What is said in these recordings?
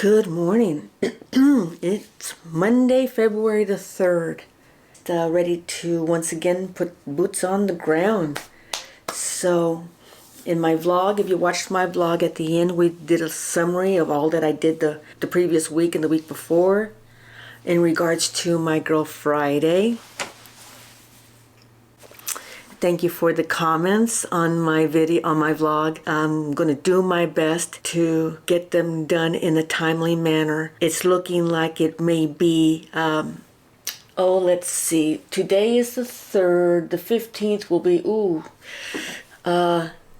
Good morning. It's Monday, February the 3rd. Ready to once again put boots on the ground. So in my vlog, if you watched my vlog at the end, we did a summary of all that I did the previous week and the week before in regards to my Girl Friday. Thank you for the comments on my video, on my vlog. I'm going to do my best to get them done in a timely manner. It's looking like it may be, let's see. Today is the 3rd. The 15th will be,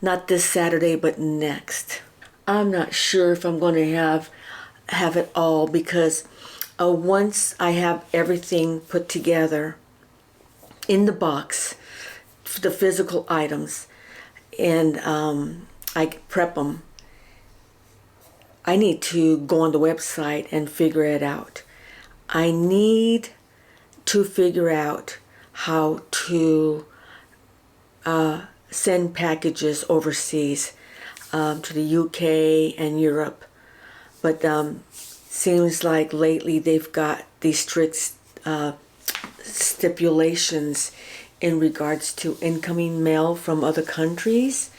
not this Saturday, but next. I'm not sure if I'm going to have it all because once I have everything put together in the box, the physical items, and I prep them, I need to go on the website and figure it out. I need to figure out how to send packages overseas to the UK and Europe, but seems like lately they've got these strict stipulations in regards to incoming mail from other countries.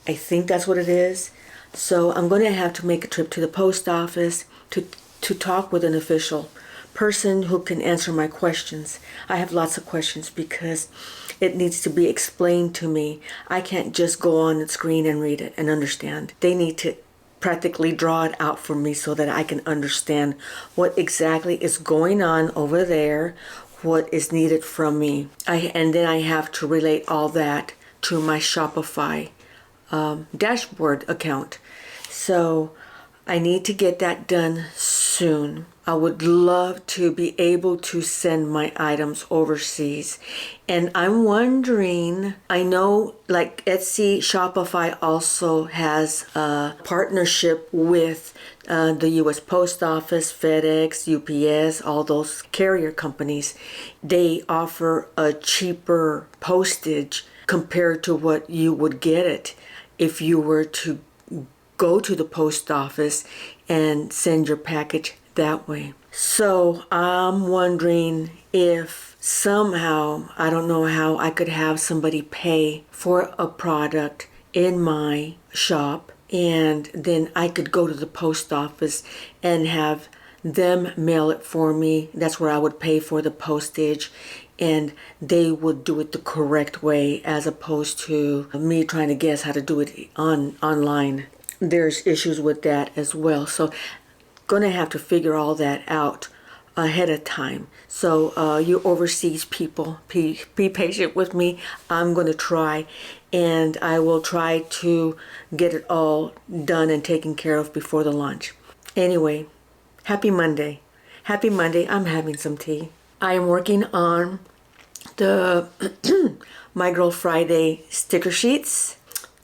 I think that's what it is. So I'm going to have to make a trip to the post office to talk with an official person who can answer my questions. I have lots of questions because it needs to be explained to me. I can't just go on the screen and read it and understand. They need to practically draw it out for me so that I can understand what exactly is going on over there, what is needed from me. And then I have to relate all that to my Shopify dashboard account. So I need to get that done soon. I would love to be able to send my items overseas. And I'm wondering, I know like Etsy, Shopify also has a partnership with the US Post Office, FedEx, UPS, all those carrier companies. They offer a cheaper postage compared to what you would get it if you were to go to the post office and send your package that way. So I'm wondering if somehow, I don't know how, I could have somebody pay for a product in my shop, and then I could go to the post office and have them mail it for me. That's where I would pay for the postage, and they would do it the correct way as opposed to me trying to guess how to do it online. There's issues with that as well. So gonna have to figure all that out ahead of time. So you overseas people, be patient with me. I'm gonna try, and I will try to get it all done and taken care of before the launch. Anyway, happy Monday. Happy Monday. I'm having some tea. I am working on the My Girl Friday sticker sheets.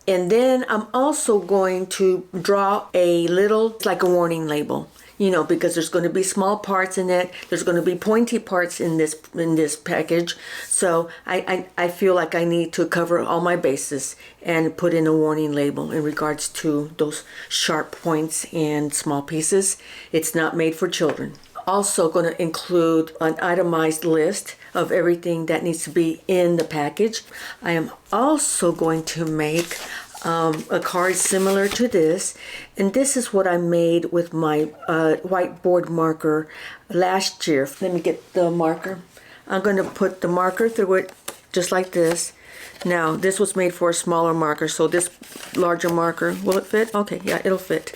And then I'm also going to draw a little, like a warning label, you know, because there's going to be small parts in it. There's going to be pointy parts in this package. So I feel like I need to cover all my bases and put in a warning label in regards to those sharp points and small pieces. It's not made for children. Also going to include an itemized list of everything that needs to be in the package. I am also going to make a card similar to this, and this is what I made with my whiteboard marker last year. Let me get the marker. I'm going to put the marker through it just like this. Now this was made for a smaller marker, so this larger marker, will it fit? Okay, yeah, it'll fit,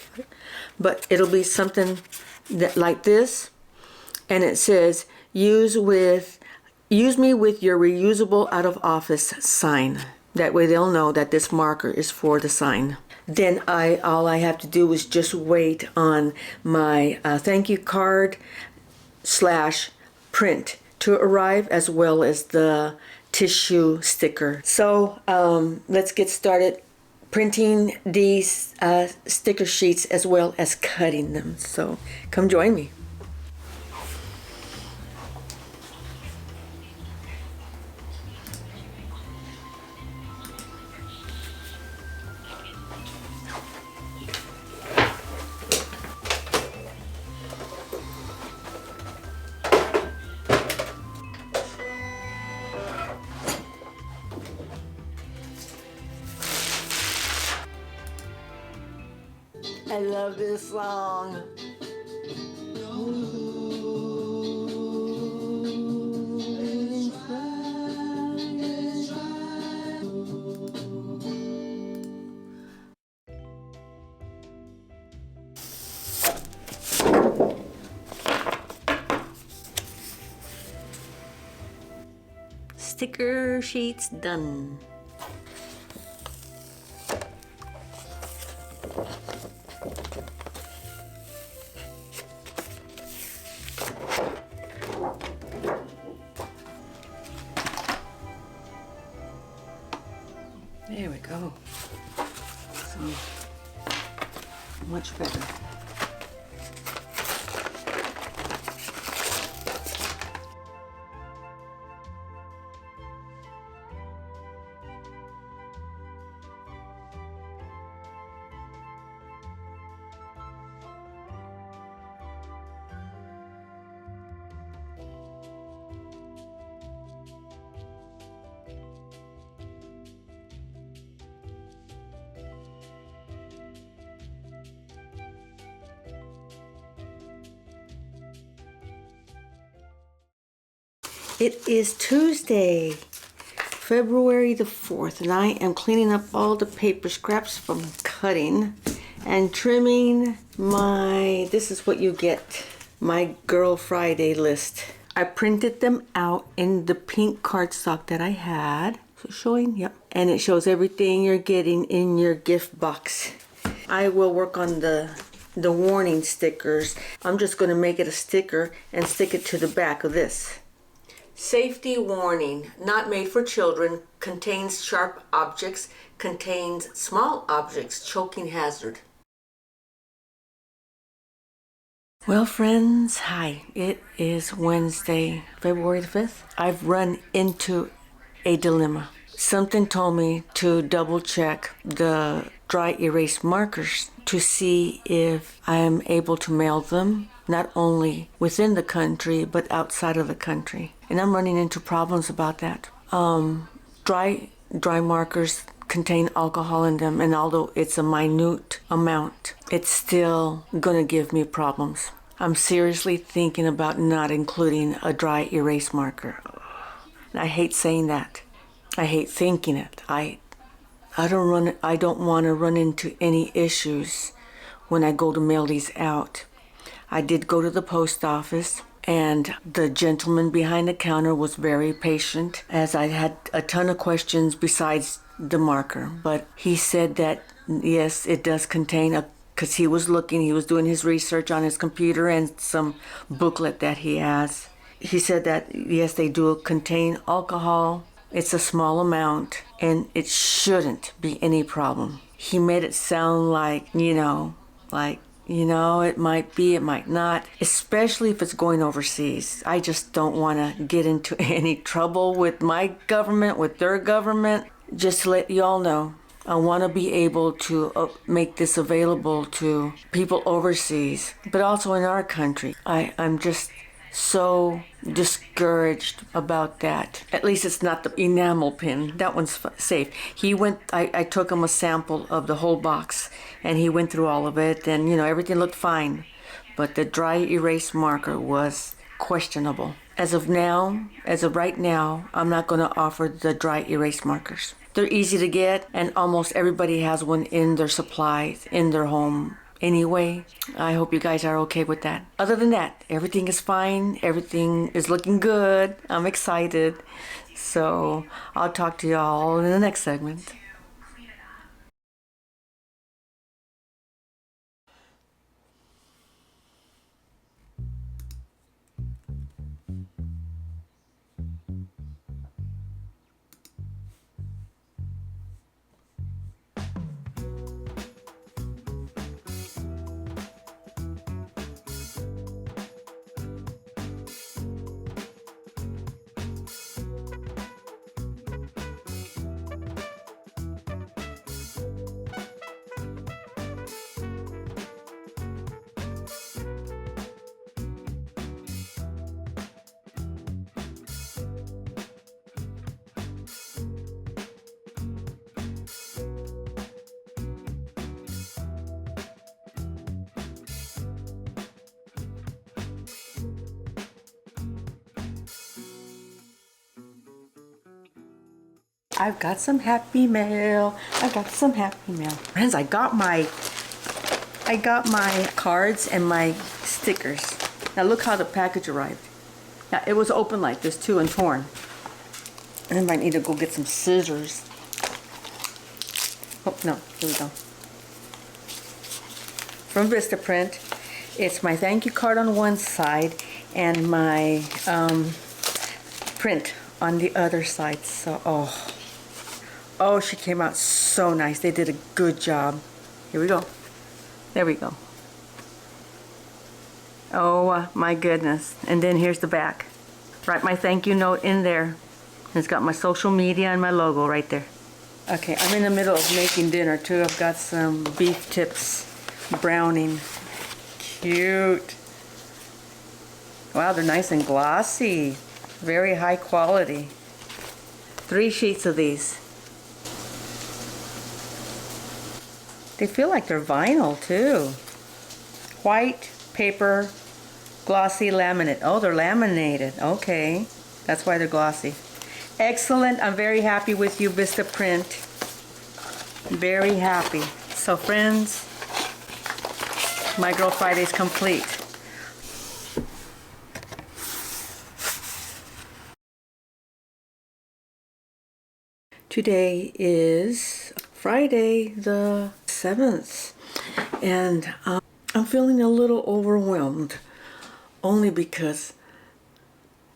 but it'll be something that like this, and it says use me with your reusable out of office sign. That way they'll know that this marker is for the sign. Then all I have to do is just wait on my thank you card / print to arrive, as well as the tissue sticker. So let's get started printing these sticker sheets as well as cutting them. So come join me. I love this song. Sticker sheets done. There we go. So much better. It is Tuesday, February the 4th, and I am cleaning up all the paper scraps from cutting and trimming my, this is what you get, my Girl Friday list. I printed them out in the pink cardstock that I had. So showing, yep. And it shows everything you're getting in your gift box. I will work on the warning stickers. I'm just going to make it a sticker and stick it to the back of this. Safety warning, not made for children, contains sharp objects, contains small objects, choking hazard. Well, friends, hi. It is Wednesday, February the 5th. I've run into a dilemma. Something told me to double check the dry erase markers to see if I am able to mail them, not only within the country, but outside of the country. And I'm running into problems about that. Dry markers contain alcohol in them, and although it's a minute amount, it's still gonna give me problems. I'm seriously thinking about not including a dry erase marker. I hate saying that. I hate thinking it. I don't want to run into any issues when I go to mail these out. I did go to the post office, and the gentleman behind the counter was very patient, as I had a ton of questions besides the marker. But he said that yes, it does contain because he was doing his research on his computer and some booklet that he has. He said that yes, they do contain alcohol. It's a small amount, and it shouldn't be any problem. He made it sound like, it might be, it might not, especially if it's going overseas. I just don't want to get into any trouble with my government, with their government. Just to let y'all know, I want to be able to make this available to people overseas, but also in our country. I'm just so discouraged about that. At least it's not the enamel pin. That one's safe. I took him a sample of the whole box, and he went through all of it, and everything looked fine. But the dry erase marker was questionable. As of right now, I'm not going to offer the dry erase markers. They're easy to get, and almost everybody has one in their supplies, in their home. Anyway, I hope you guys are okay with that. Other than that, everything is fine. Everything is looking good. I'm excited. So I'll talk to y'all in the next segment. I've got some happy mail. I got some happy mail. Friends, I got my cards and my stickers. Now look how the package arrived. Now it was open like this too and torn. And I might need to go get some scissors. Oh no, here we go. From Vistaprint. It's my thank you card on one side and my print on the other side. So, oh, she came out so nice. They did a good job. Here we go. There we go. Oh my goodness. And then here's the back. Write my thank you note in there. It's got my social media and my logo right there. Okay, I'm in the middle of making dinner too. I've got some beef tips browning. Cute. Wow, they're nice and glossy. Very high quality. 3 sheets of these. They feel like they're vinyl too. White paper, glossy laminate. Oh, they're laminated. Okay, that's why they're glossy. Excellent. I'm very happy with you, Vistaprint. Very happy. So friends, my Girl Friday's complete. Today is Friday the 7th, and I'm feeling a little overwhelmed, only because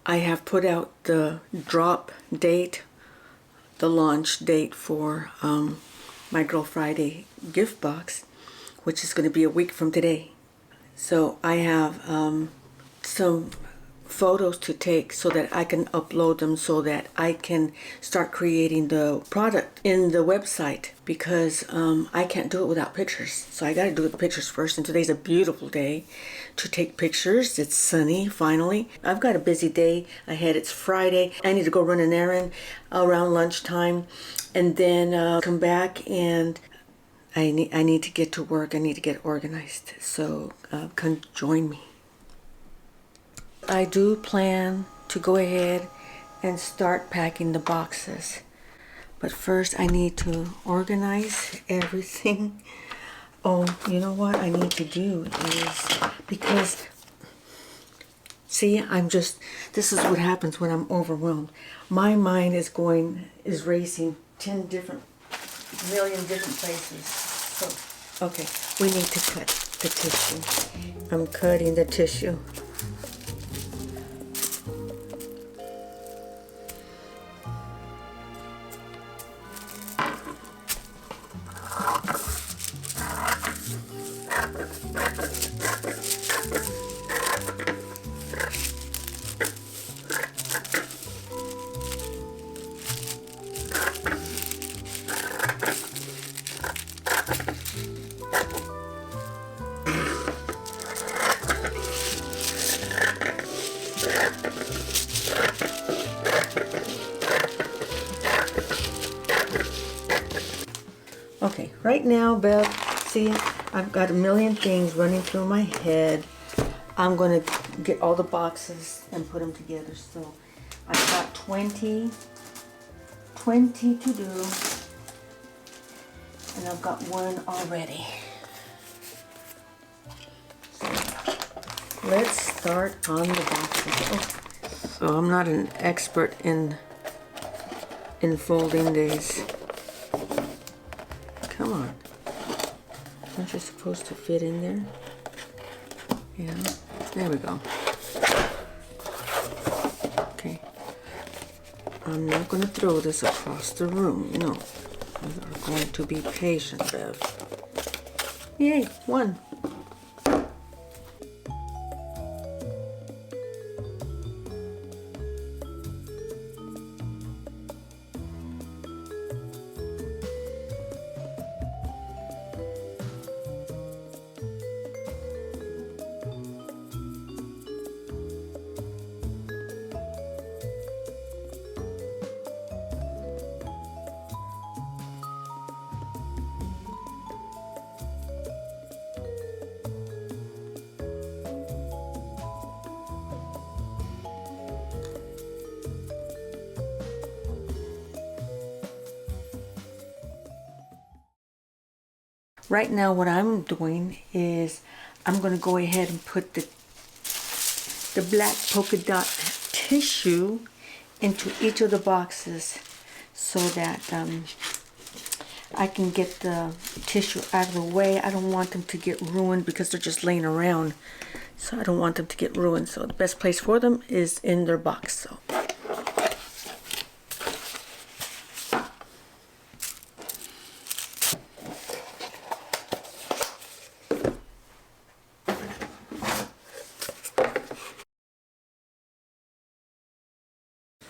I have put out the drop date, the launch date for my Girl Friday gift box, which is going to be a week from today. So I have some photos to take so that I can upload them so that I can start creating the product in the website, because I can't do it without pictures. So I got to do the pictures first, and today's a beautiful day to take pictures. It's sunny finally. I've got a busy day ahead. It's Friday. I need to go run an errand around lunchtime and then come back, and I need to get to work. I need to get organized. So come join me. I do plan to go ahead and start packing the boxes, but first I need to organize everything. Oh, you know what I need to do is, because see, this is what happens when I'm overwhelmed. My mind is racing 10 million different places. So, okay, we need to cut the tissue. I'm cutting the tissue. Okay, right now, Bev, see, I've got a million things running through my head. I'm going to get all the boxes and put them together. So I've got 20 to do, and I've got one already. So let's start on the boxes. Oh, so I'm not an expert in folding these. Come on. Aren't you supposed to fit in there? Yeah. There we go. Okay. I'm not going to throw this across the room. No. We are going to be patient, Bev. Yay, one. right now what I'm doing is I'm going to go ahead and put the black polka dot tissue into each of the boxes so that I can get the tissue out of the way. I don't want them to get ruined because they're just laying around. So I don't want them to get ruined. So the best place for them is in their box. So.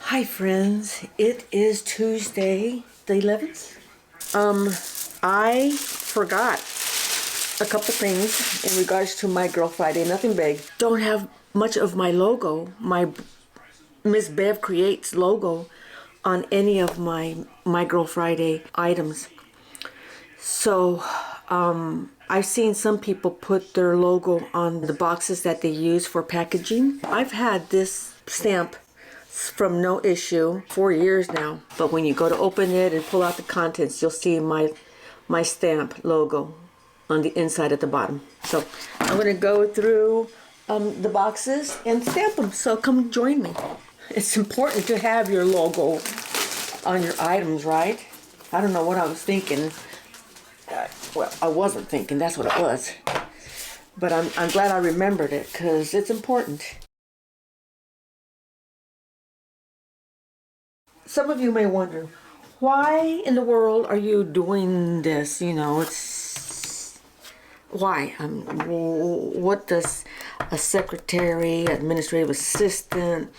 Hi friends, it is Tuesday, the 11th. I forgot a couple things in regards to my Girl Friday, nothing big. Don't have much of my logo, my MzzBev Creates logo on any of my Girl Friday items. So, I've seen some people put their logo on the boxes that they use for packaging. I've had this stamp from No Issue 4 years now, but when you go to open it and pull out the contents, you'll see my stamp logo on the inside at the bottom. So I'm going to go through the boxes and stamp them, so come join me. It's important to have your logo on your items, right? I don't know what I was thinking. Well, I wasn't thinking, that's what it was. But I'm glad I remembered it because it's important. Some of you may wonder, why in the world are you doing this? You know, it's... Why? What does a secretary, administrative assistant,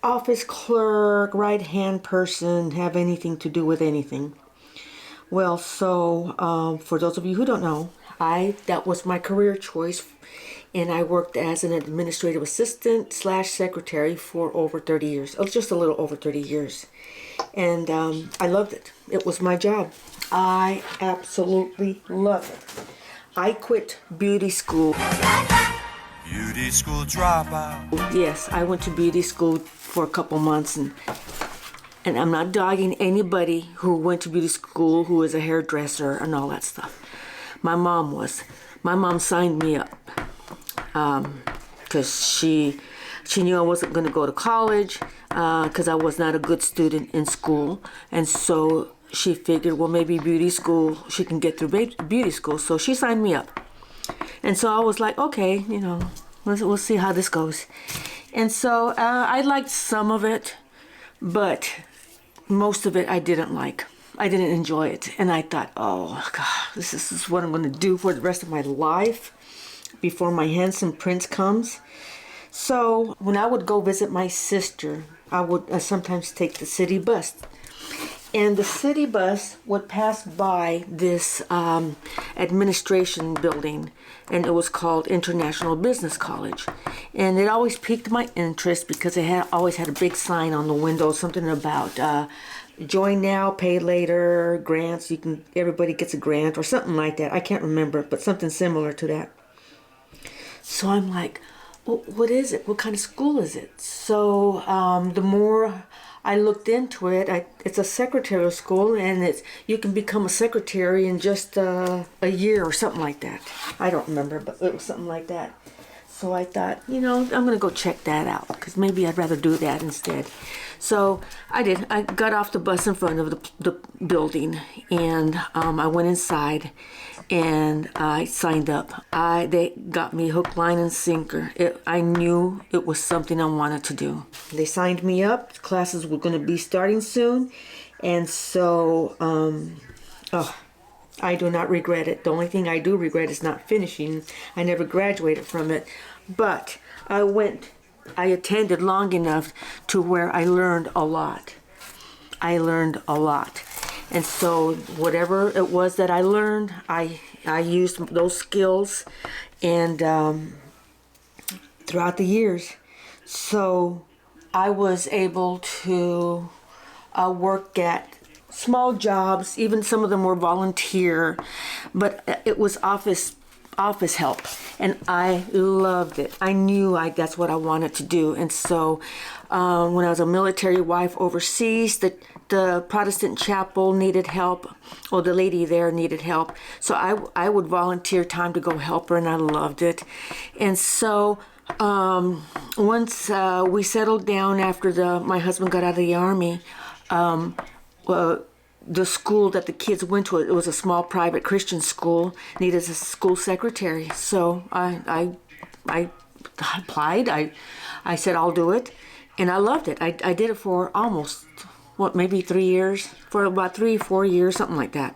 office clerk, right-hand person have anything to do with anything? Well, so for those of you who don't know, that was my career choice, and I worked as an administrative assistant / secretary for over 30 years. Oh, just a little over 30 years. And I loved it. It was my job. I absolutely love it. I quit beauty school. Beauty school dropout. Yes, I went to beauty school for a couple months, and I'm not dogging anybody who went to beauty school who is a hairdresser and all that stuff. My mom was. My mom signed me up because she knew I wasn't going to go to college because I was not a good student in school. And so she figured, well, maybe beauty school, she can get through beauty school. So she signed me up. And so I was like, okay, you know, we'll see how this goes. And so I liked some of it, but most of it I didn't like. I didn't enjoy it. And I thought, oh, God, this is what I'm going to do for the rest of my life before my handsome prince comes. So when I would go visit my sister, I would sometimes take the city bus. And the city bus would pass by this administration building, and it was called International Business College. And it always piqued my interest because it always had a big sign on the window, something about join now, pay later, grants, everybody gets a grant or something like that. I can't remember, but something similar to that. So I'm like, well, what is it? What kind of school is it? So the more I looked into it, it's a secretarial school, and you can become a secretary in just a year or something like that. I don't remember, but it was something like that. So I thought, you know, I'm going to go check that out because maybe I'd rather do that instead. So I did. I got off the bus in front of the building, and I went inside and I signed up. They got me hook, line, and sinker. I knew it was something I wanted to do. They signed me up. Classes were going to be starting soon, and so I do not regret it. The only thing I do regret is not finishing. I never graduated from it, but I attended long enough to where I learned a lot. And so whatever it was that I learned, I used those skills and throughout the years. So I was able to work at small jobs, even some of them were volunteer, but it was office office help, and I loved it. I knew that's what I wanted to do. And so when I was a military wife overseas, the Protestant chapel needed help, or the lady there needed help. So I would volunteer time to go help her, and I loved it. And so once we settled down after my husband got out of the Army, the school that the kids went to, it was a small private Christian school, needed a school secretary. So I applied. I said, I'll do it. And I loved it. I did it for almost, maybe 3 years, for about 3-4 years, something like that.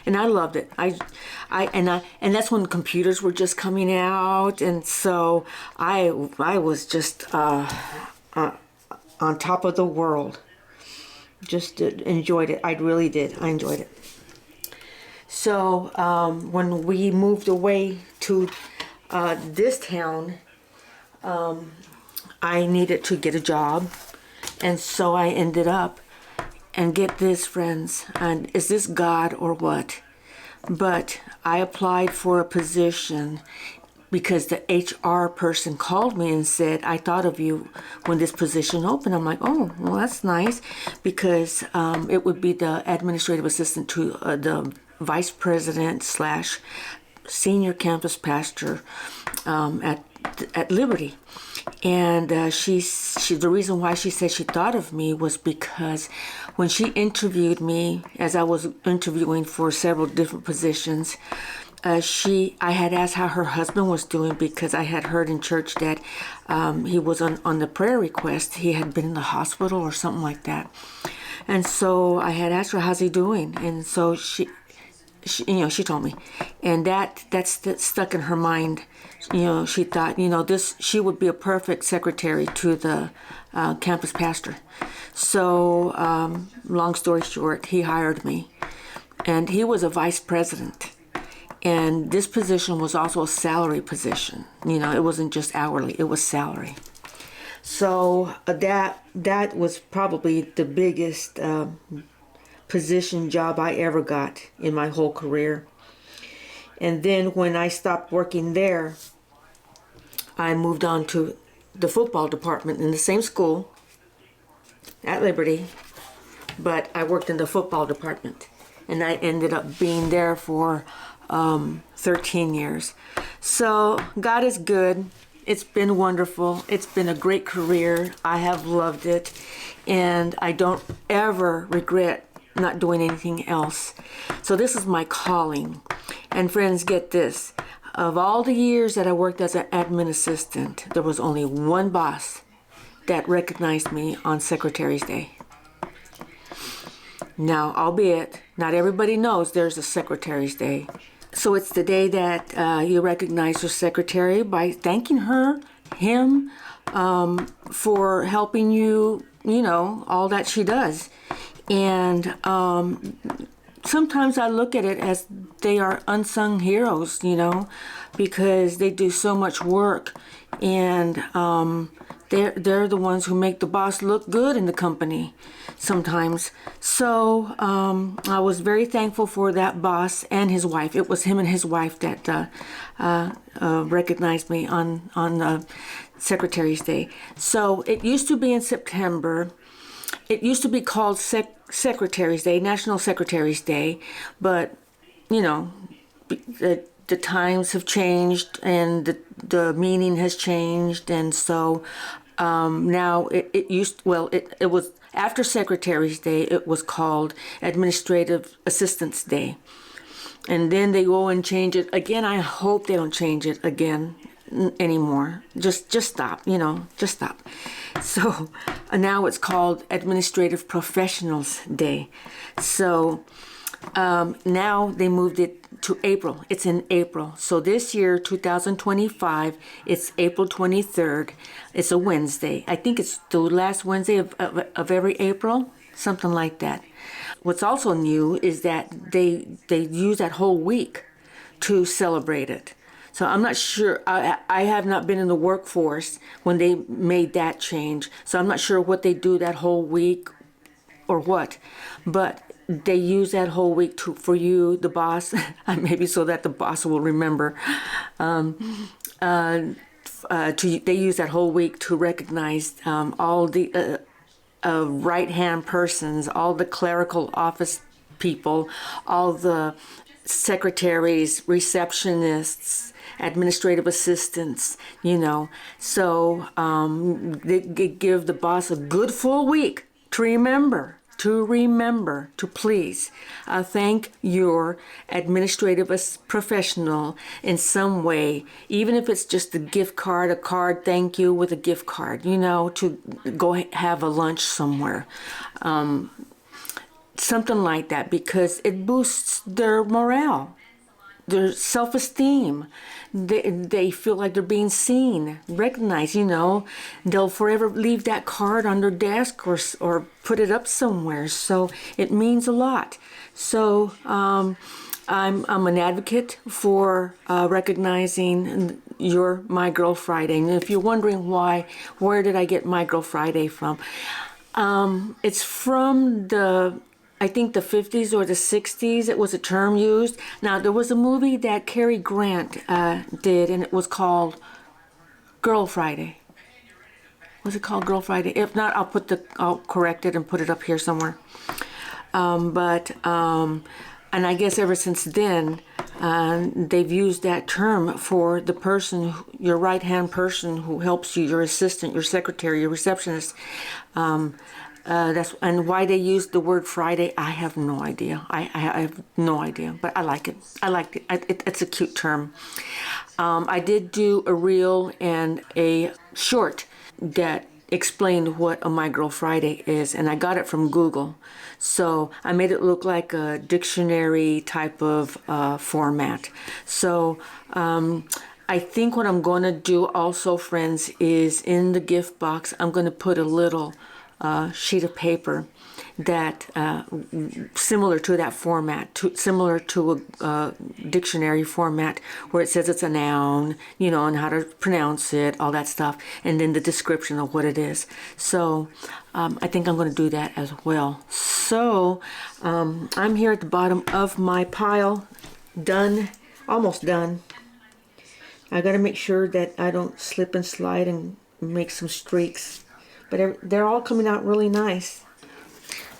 And I loved it. And that's when computers were just coming out. And so I was just on top of the world. Just enjoyed it. I really did. I enjoyed it. So when we moved away to this town, I needed to get a job. And so I ended up, and get this, friends, and is this God or what? But I applied for a position because the HR person called me and said, I thought of you when this position opened. I'm like, oh, well, that's nice, because it would be the administrative assistant to the vice president / senior campus pastor at Liberty. And the reason why she said she thought of me was because when she interviewed me, as I was interviewing for several different positions, I had asked how her husband was doing, because I had heard in church that he was on the prayer request. He had been in the hospital or something like that. And so I had asked her, how's he doing? And so she told me. And that stuck in her mind. She thought, she would be a perfect secretary to the campus pastor. So long story short, he hired me. And he was a vice president. And this position was also a salary position. It wasn't just hourly, it was salary. So that was probably the biggest position job I ever got in my whole career. And then when I stopped working there, I moved on to the football department in the same school at Liberty, but I worked in the football department. And I ended up being there for 13 years. So God is good. It's been wonderful. It's been a great career. I have loved it. And I don't ever regret not doing anything else. So this is my calling. And friends, get this. Of all the years that I worked as an admin assistant, there was only one boss that recognized me on Secretary's Day. Now, albeit, not everybody knows there's a Secretary's Day. So it's the day that you recognize your secretary by thanking him, for helping you, all that she does. And sometimes I look at it as they are unsung heroes, because they do so much work. And they're the ones who make the boss look good in the company sometimes. So I was very thankful for that boss and his wife. It was him and his wife that recognized me on Secretary's Day. So it used to be in September. It used to be called Secretary's Day, National Secretary's Day, but the times have changed and the meaning has changed, and so now it was after Secretary's Day. It was called Administrative Assistant's Day, and then they go and change it again. I hope they don't change it again anymore. Just stop, just stop. So now it's called Administrative Professionals Day. So now they moved it to April. It's in April. So this year, 2025, it's April 23rd. It's a Wednesday. I think it's the last Wednesday of every April, something like that. What's also new is that they use that whole week to celebrate it. So I'm not sure. I have not been in the workforce when they made that change. So I'm not sure what they do that whole week or what. But they use that whole week for you, the boss, maybe so that the boss will remember. They use that whole week to recognize all the right-hand persons, all the clerical office people, all the secretaries, receptionists, administrative assistants, So they give the boss a good full week to remember, to please thank your administrative professional in some way, even if it's just a card, thank you with a gift card, to go have a lunch somewhere. Something like that, because it boosts their morale, their self-esteem. They feel like they're being seen, recognized, They'll forever leave that card on their desk or put it up somewhere. So it means a lot. So I'm an advocate for recognizing your My Girl Friday. And if you're wondering where did I get My Girl Friday from? It's from I think the 50s or the 60s. It was a term used. Now, there was a movie that Cary Grant did, and it was called Girl Friday. Was it called Girl Friday? If not, I'll correct it and put it up here somewhere. And I guess ever since then, they've used that term for the person, your right-hand person who helps you, your assistant, your secretary, your receptionist. And why they use the word Friday, I have no idea. I have no idea, but I like it. I liked it. It's a cute term. I did do a reel and a short that explained what a My Girl Friday is, and I got it from Google. So I made it look like a dictionary type of format. So I think what I'm going to do also, friends, is in the gift box, I'm going to put a little sheet of paper that similar to that format, similar to a dictionary format, where it says it's a noun, and how to pronounce it, all that stuff, and then the description of what it is. So I think I'm going to do that as well. So I'm here at the bottom of my pile, done, almost done. I got to make sure that I don't slip and slide and make some streaks. But they're all coming out really nice.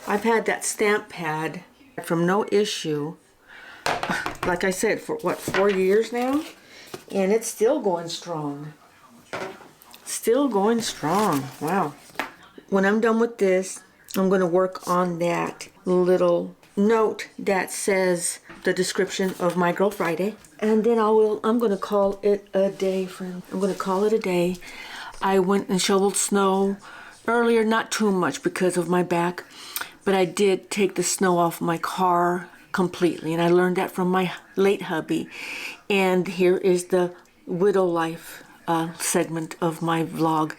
I've had that stamp pad from No Issue, like I said, for 4 years now? And it's still going strong. Still going strong. Wow. When I'm done with this, I'm going to work on that little note that says the description of My Girl Friday. And then I'm going to call it a day, friend. I'm going to call it a day. I went and shoveled snow earlier, not too much because of my back, but I did take the snow off my car completely, and I learned that from my late hubby. And here is the widow life segment of my vlog.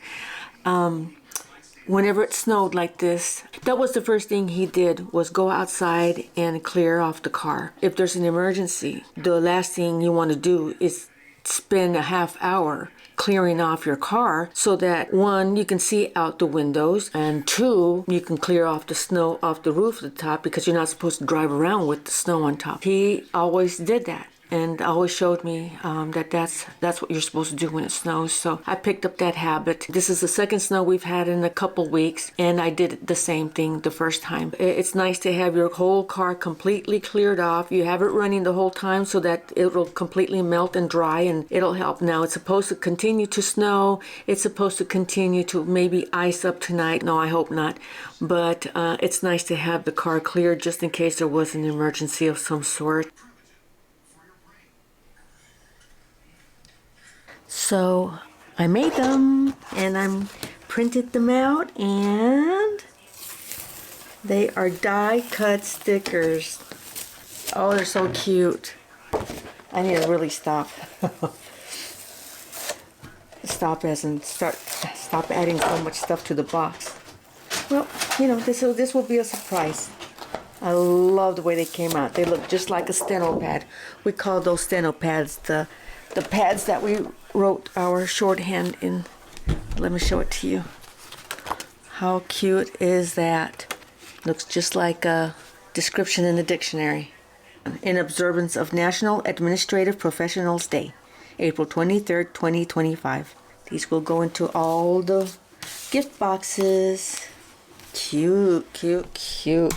Whenever it snowed like this, that was the first thing he did, was go outside and clear off the car. If there's an emergency, the last thing you want to do is spend a half hour clearing off your car, so that 1, you can see out the windows, and 2, you can clear off the snow off the roof at the top, because you're not supposed to drive around with the snow on top. He always did that, and always showed me that that's what you're supposed to do when it snows. So I picked up that habit. This is the second snow we've had in a couple weeks, and I did the same thing the first time. It's nice to have your whole car completely cleared off. You have it running the whole time so that it'll completely melt and dry, and it'll help. Now, it's supposed to continue to snow. It's supposed to continue to maybe ice up tonight. No, I hope not. But it's nice to have the car cleared just in case there was an emergency of some sort. So I made them, and I'm printed them out, and they are die cut stickers. Oh, they're so cute. I need to really stop. Stop adding so much stuff to the box. Well, this will be a surprise. I love the way they came out. They look just like a steno pad. We call those steno pads the pads that we wrote our shorthand in. Let me show it to you. How cute is that? Looks just like a Description in the dictionary. In observance of National Administrative Professionals Day, April 23rd, 2025. These will go into all the gift boxes. Cute, cute, cute.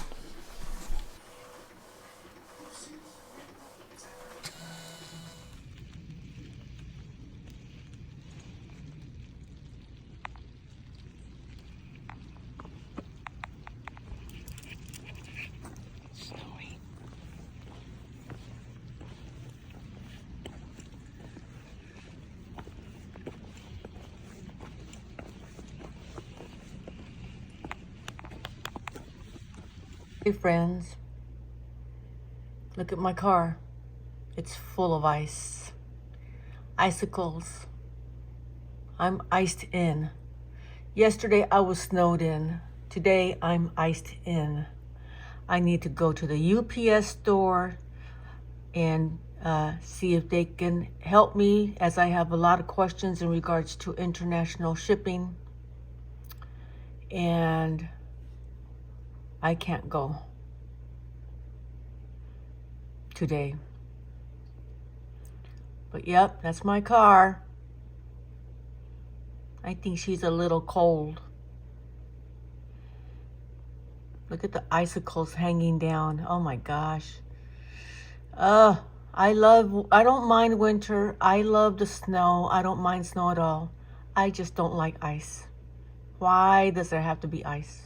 Hey friends, look at my car. It's full of ice. Icicles. I'm iced in. Yesterday I was snowed in. Today I'm iced in. I need to go to the UPS store and see if they can help me, as I have a lot of questions in regards to international shipping. And I can't go today. But yep, that's my car. I think she's a little cold. Look at the icicles hanging down. Oh my gosh. I don't mind winter. I love the snow. I don't mind snow at all. I just don't like ice. Why does there have to be ice?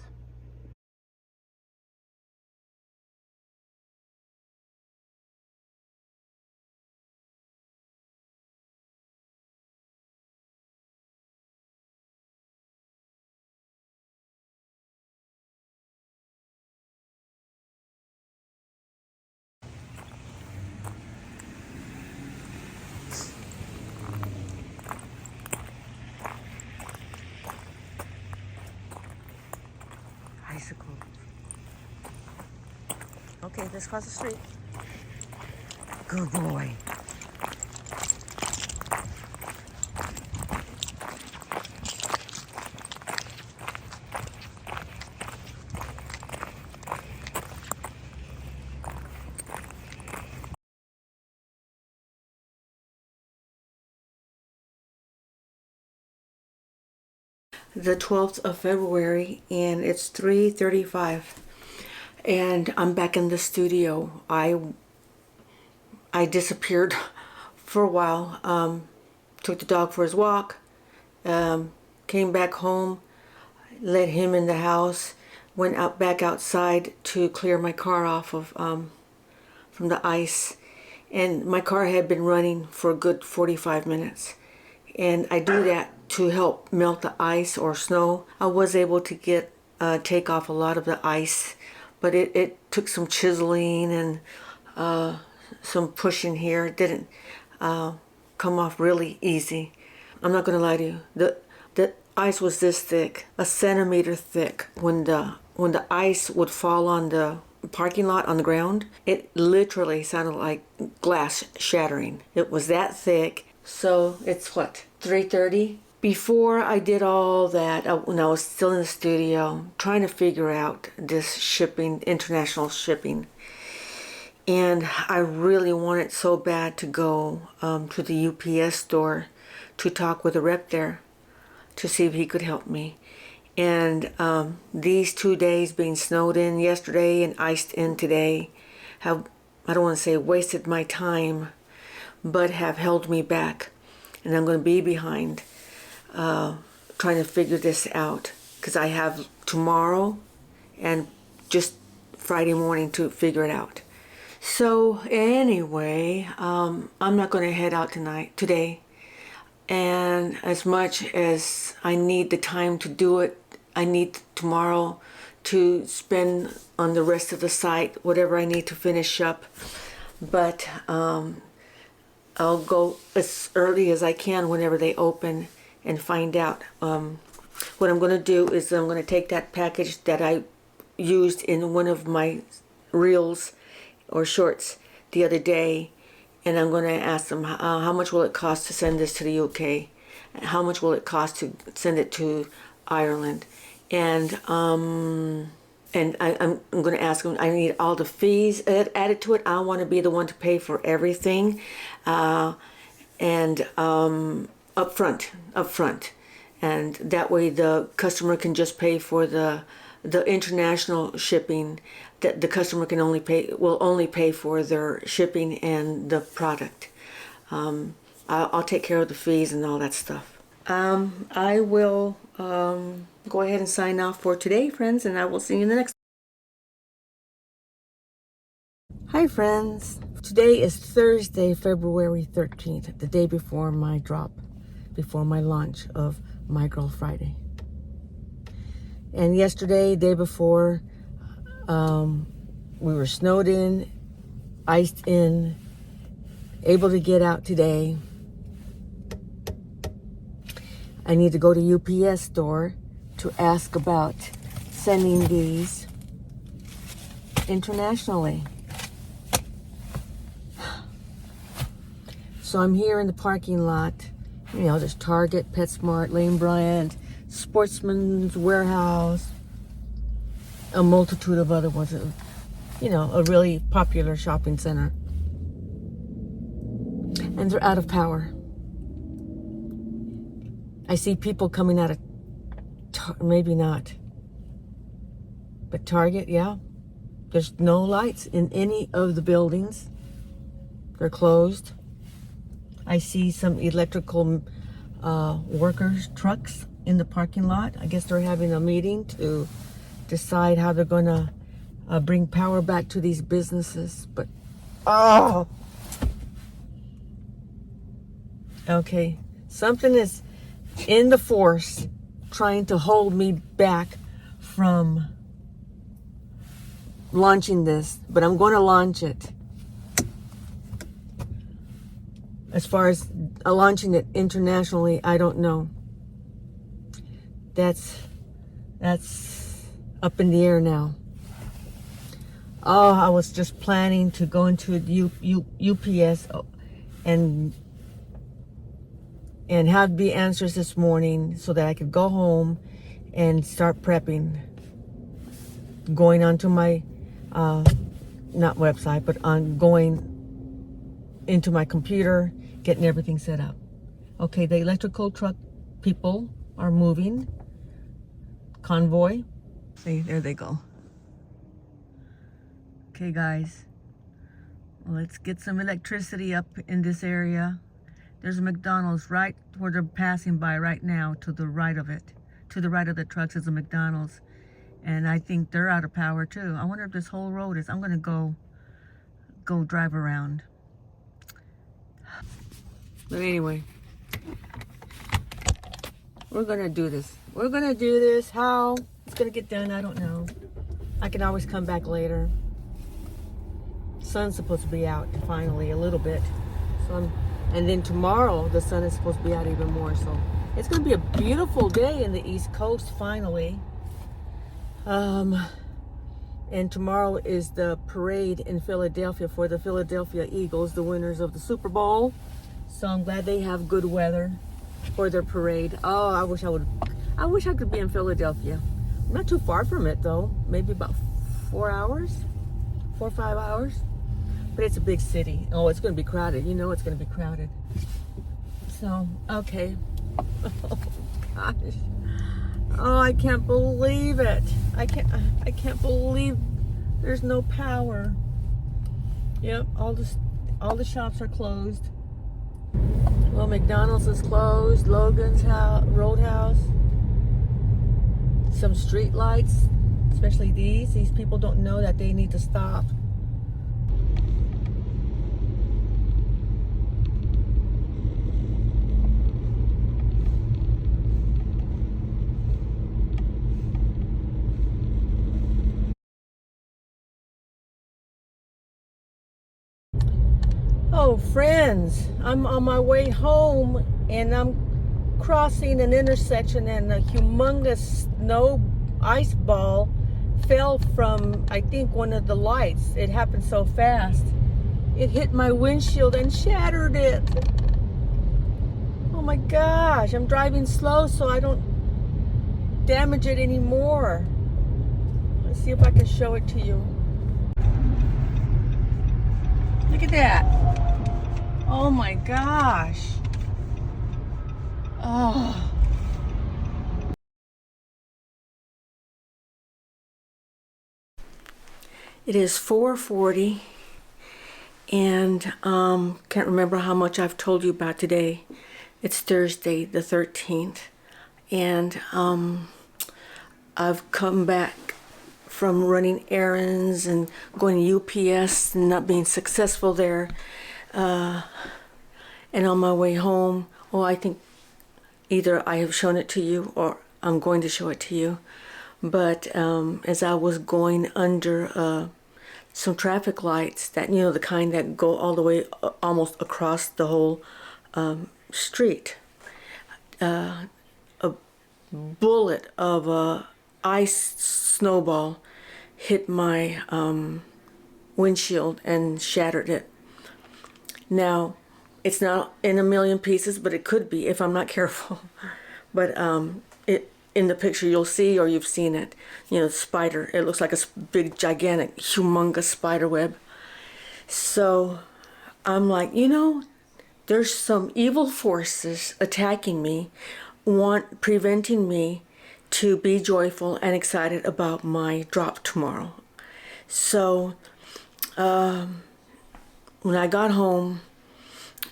Icicle. Okay, let's cross the street. Good boy. The 12th of February, and it's 3:35, and I'm back in the studio. I disappeared for a while. Took the dog for his walk, came back home, let him in the house, went out back outside to clear my car off of from the ice, and my car had been running for a good 45 minutes, and I do that to help melt the ice or snow. I was able to take off a lot of the ice, but it took some chiseling and some pushing here. It didn't come off really easy. I'm not gonna lie to you. The ice was this thick, a centimeter thick. When the ice would fall on the parking lot on the ground, it literally sounded like glass shattering. It was that thick. So it's what, 3:30? Before I did all that, when I was still in the studio, trying to figure out this shipping, international shipping, and I really wanted so bad to go to the UPS store to talk with a rep there to see if he could help me. And these 2 days being snowed in yesterday and iced in today have, I don't want to say wasted my time, but have held me back. And I'm going to be behind trying to figure this out, because I have tomorrow and just Friday morning to figure it out. So anyway, I'm not going to head out today. And as much as I need the time to do it, I need tomorrow to spend on the rest of the site, whatever I need to finish up. But I'll go as early as I can whenever they open and find out. What I'm going to do is I'm going to take that package that I used in one of my reels or shorts the other day, and I'm going to ask them how much will it cost to send this to the UK, and how much will it cost to send it to Ireland, and And I'm going to ask them, I need all the fees added to it. I want to be the one to pay for everything. And upfront. And that way the customer can just pay for the international shipping. That the customer will only pay for their shipping and the product. I'll take care of the fees and all that stuff. I will go ahead and sign off for today, friends, and I will see you in the next. Hi, friends. Today is Thursday, February 13th, the day before my launch of My Girl Friday. And yesterday, day before, we were snowed in, iced in, able to get out today. I need to go to UPS store to ask about sending these internationally. So I'm here in the parking lot. You know, there's Target, PetSmart, Lane Bryant, Sportsman's Warehouse, a multitude of other ones. You know, a really popular shopping center. And they're out of power. I see people coming out of, maybe not, but Target, yeah. There's no lights in any of the buildings. They're closed. I see some electrical workers' trucks in the parking lot. I guess they're having a meeting to decide how they're going to bring power back to these businesses. But, oh! Okay, something is in the force trying to hold me back from launching this, but I'm going to launch it. As far as launching it internationally, I don't know. That's up in the air now. Oh, I was just planning to go into UPS and have the answers this morning so that I could go home and start prepping. Going onto my, not website, but going into my computer, getting everything set up. Okay, the electrical truck people are moving. Convoy. See, there they go. Okay, guys. Well, let's get some electricity up in this area. There's a McDonald's right where they're passing by right now, to the right of it. To the right of the trucks is a McDonald's. And I think they're out of power too. I wonder if this whole road is. I'm gonna go drive around. But anyway, we're gonna do this. We're gonna do this. How it's gonna get done, I don't know. I can always come back later. Sun's supposed to be out finally a little bit. And then tomorrow the sun is supposed to be out even more. So it's gonna be a beautiful day in the East Coast finally. And tomorrow is the parade in Philadelphia for the Philadelphia Eagles, the winners of the Super Bowl. So I'm glad they have good weather for their parade. Oh, I wish I could be in Philadelphia. I'm not too far from it though. Maybe about 4 hours, 4 or 5 hours. But it's a big city. Oh, it's going to be crowded. You know it's going to be crowded. So, okay. Oh, gosh. Oh, I can't believe it. I can't believe there's no power. Yep, all the shops are closed. Well, McDonald's is closed. Logan's Roadhouse. Some street lights, especially these. These people don't know that they need to stop. Oh, friends, I'm on my way home and I'm crossing an intersection and a humongous snow ice ball fell from, I think, one of the lights. It happened so fast. It hit my windshield and shattered it. Oh my gosh, I'm driving slow so I don't damage it anymore. Let's see if I can show it to you. Look at that. Oh my gosh. Oh. It is 4:40 and can't remember how much I've told you about today. It's Thursday the 13th and I've come back from running errands and going to UPS and not being successful there, and on my way home, well, I think either I have shown it to you or I'm going to show it to you, but as I was going under some traffic lights, that, you know, the kind that go all the way almost across the whole street, a bullet of a ice snowball hit my windshield and shattered it. Now, it's not in a million pieces, but it could be if I'm not careful. But in the picture you'll see, or you've seen it, you know, the spider. It looks like a big, gigantic, humongous spider web. So I'm like, you know, there's some evil forces attacking me, preventing me to be joyful and excited about my drop tomorrow. So when I got home,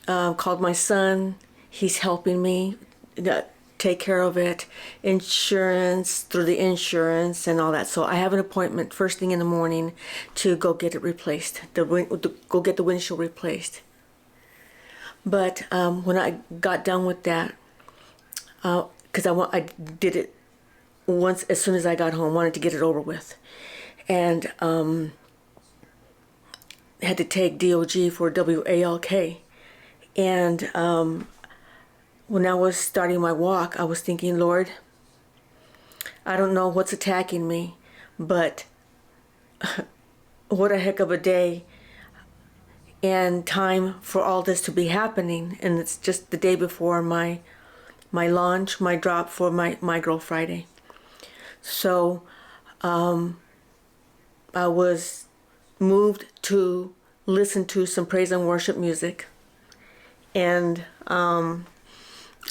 called my son. He's helping me take care of it, insurance, through the insurance and all that. So I have an appointment first thing in the morning to go get it replaced, go get the windshield replaced. But when I got done with that, because I did it once as soon as I got home, wanted to get it over with, and had to take DOG for WALK. And when I was starting my walk, I was thinking, Lord, I don't know what's attacking me, but what a heck of a day and time for all this to be happening. And it's just the day before my launch, my drop for my Girl Friday. So I was moved to listen to some praise and worship music, and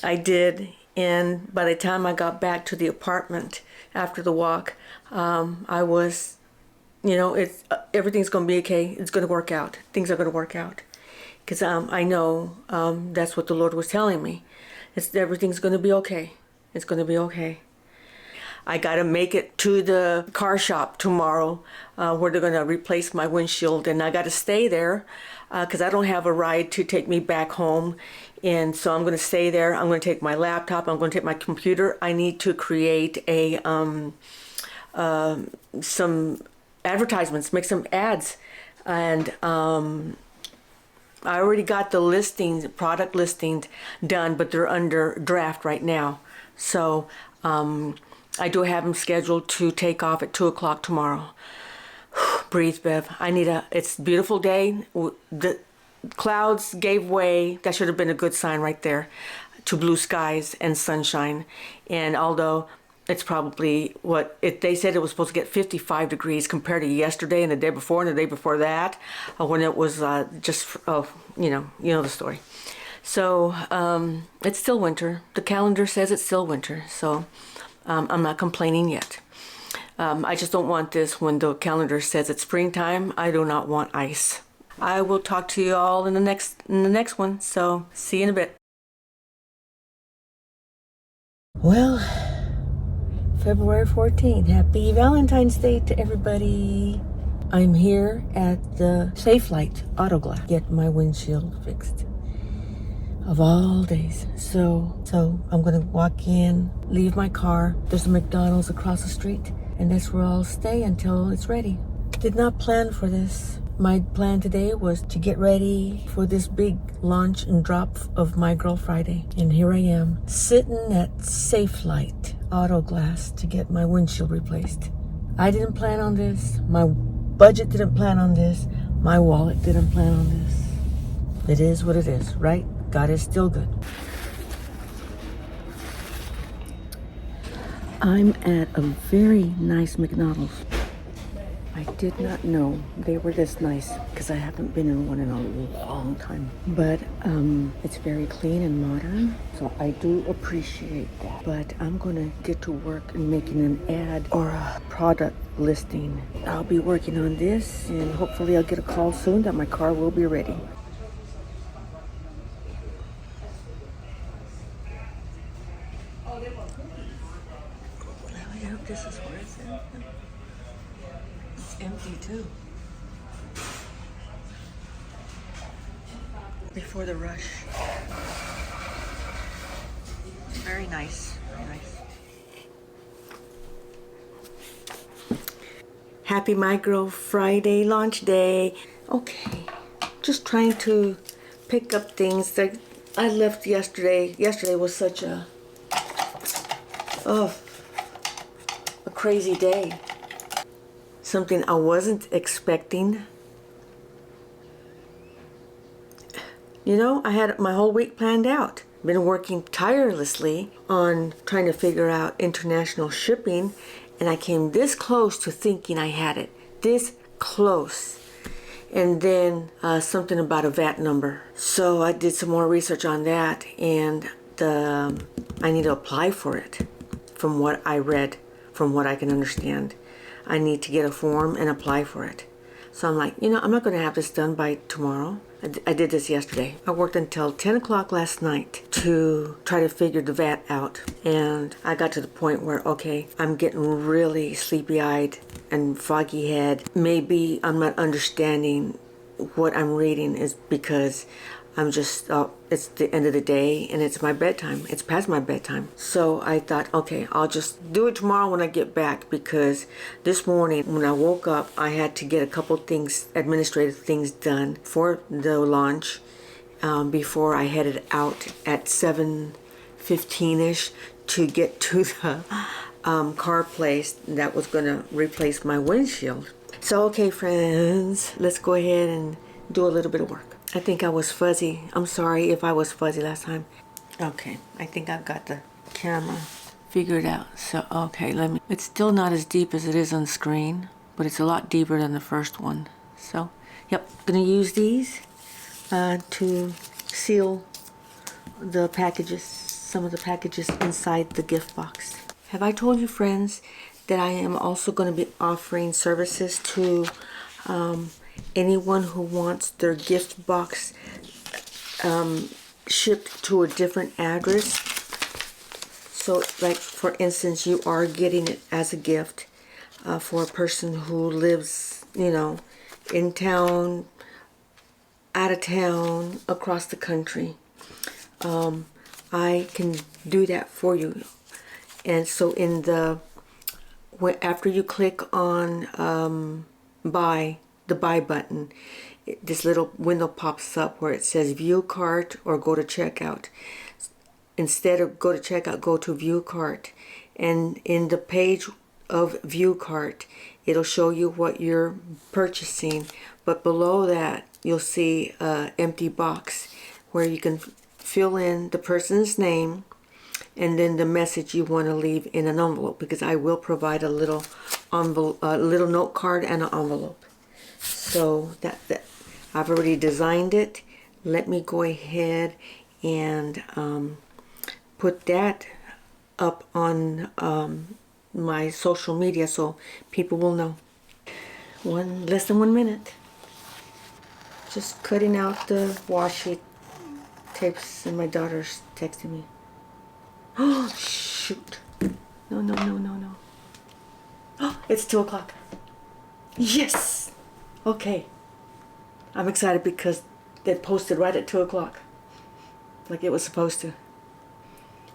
I did. And by the time I got back to the apartment after the walk, I was, you know, everything's going to be okay. It's going to work out. Things are going to work out, because I know that's what the Lord was telling me. Everything's going to be okay. It's going to be okay. I got to make it to the car shop tomorrow, where they're going to replace my windshield, and I got to stay there because I don't have a ride to take me back home. And so I'm going to stay there. I'm going to take my laptop. I'm going to take my computer. I need to create some advertisements, make some ads, and I already got the listings, product listings done, but they're under draft right now. So I do have them scheduled to take off at 2 o'clock tomorrow. Breathe, Bev. It's a beautiful day. The clouds gave way. That should have been a good sign right there, to blue skies and sunshine. And although it's probably they said it was supposed to get 55 degrees compared to yesterday and the day before and the day before that, when it was you know the story. So it's still winter. The calendar says it's still winter. So I'm not complaining yet. I just don't want this when the calendar says it's springtime. I do not want ice. I will talk to you all in the next one. So see you in a bit. Well, February 14th. Happy Valentine's Day to everybody. I'm here at the Safe Light Auto Glass. Get my windshield fixed. Of all days. So I'm gonna walk in, leave my car. There's a McDonald's across the street, and that's where I'll stay until it's ready. Did not plan for this. My plan today was to get ready for this big launch and drop of my Girl Friday. And here I am, sitting at Safe Light Auto Glass to get my windshield replaced. I didn't plan on this. My budget didn't plan on this. My wallet didn't plan on this. It is what it is, right? God is still good. I'm at a very nice McDonald's. I did not know they were this nice because I haven't been in one in a long time. But it's very clean and modern, so I do appreciate that. But I'm gonna get to work in making an ad or a product listing. I'll be working on this, and hopefully I'll get a call soon that my car will be ready. I hope this is where it's at. It's empty too. Before the rush. Very nice, very nice. Happy Micro Friday launch day. Okay, just trying to pick up things that I left yesterday. Yesterday was such a crazy day. Something I wasn't expecting. You know, I had my whole week planned out. Been working tirelessly on trying to figure out international shipping, and I came this close to thinking I had it. This close. And then something about a VAT number. So I did some more research on that, and I need to apply for it. From what I read, from what I can understand, I need to get a form and apply for it. So I'm like, I'm not going to have this done by tomorrow. I did this yesterday. I worked until 10 o'clock last night to try to figure the VAT out. And I got to the point where, okay, I'm getting really sleepy-eyed and foggy head. Maybe I'm not understanding what I'm reading is because I'm just, it's the end of the day and it's my bedtime. It's past my bedtime. So I thought, okay, I'll just do it tomorrow when I get back, because this morning when I woke up, I had to get a couple things, administrative things done for the launch before I headed out at 7:15ish to get to the car place that was going to replace my windshield. So, okay, friends, let's go ahead and do a little bit of work. I think I was fuzzy. I'm sorry if I was fuzzy last time. Okay, I think I've got the camera figured out. So, okay, it's still not as deep as it is on screen, but it's a lot deeper than the first one. So, yep, gonna use these to seal the packages, some of the packages inside the gift box. Have I told you, friends, that I am also going to be offering services to anyone who wants their gift box shipped to a different address? So, like, for instance, you are getting it as a gift for a person who lives, in town, out of town, across the country. I can do that for you. And so after you click on the buy button, this little window pops up where it says view cart or go to checkout. Instead of go to checkout, go to view cart. And in the page of view cart, it'll show you what you're purchasing. But below that, you'll see an empty box where you can fill in the person's name and then the message you want to leave in an envelope, because I will provide a little envelope, a little note card and an envelope. So that I've already designed it. Let me go ahead and put that up on my social media so people will know. Less than 1 minute. Just cutting out the washi tapes, and my daughter's texting me. Oh, shoot. No. Oh, it's 2 o'clock. Yes! Okay. I'm excited because it posted right at 2 o'clock. Like it was supposed to.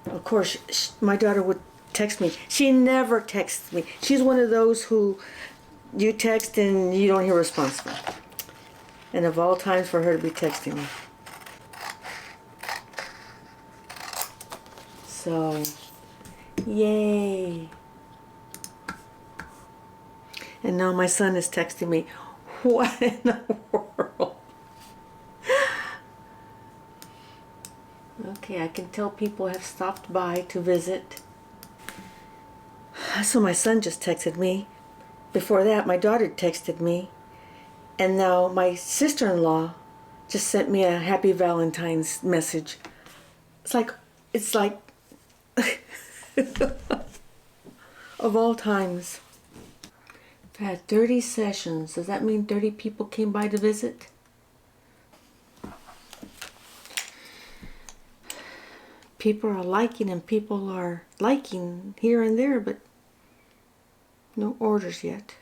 Of course, my daughter would text me. She never texts me. She's one of those who you text and you don't hear a response from. And of all times for her to be texting me. So, yay. And now my son is texting me. What in the world? Okay, I can tell people have stopped by to visit. So my son just texted me, before that, my daughter texted me. And now my sister-in-law just sent me a happy Valentine's message. It's like of all times. I've had 30 sessions. Does that mean 30 people came by to visit? People are liking and people are liking here and there, but no orders yet.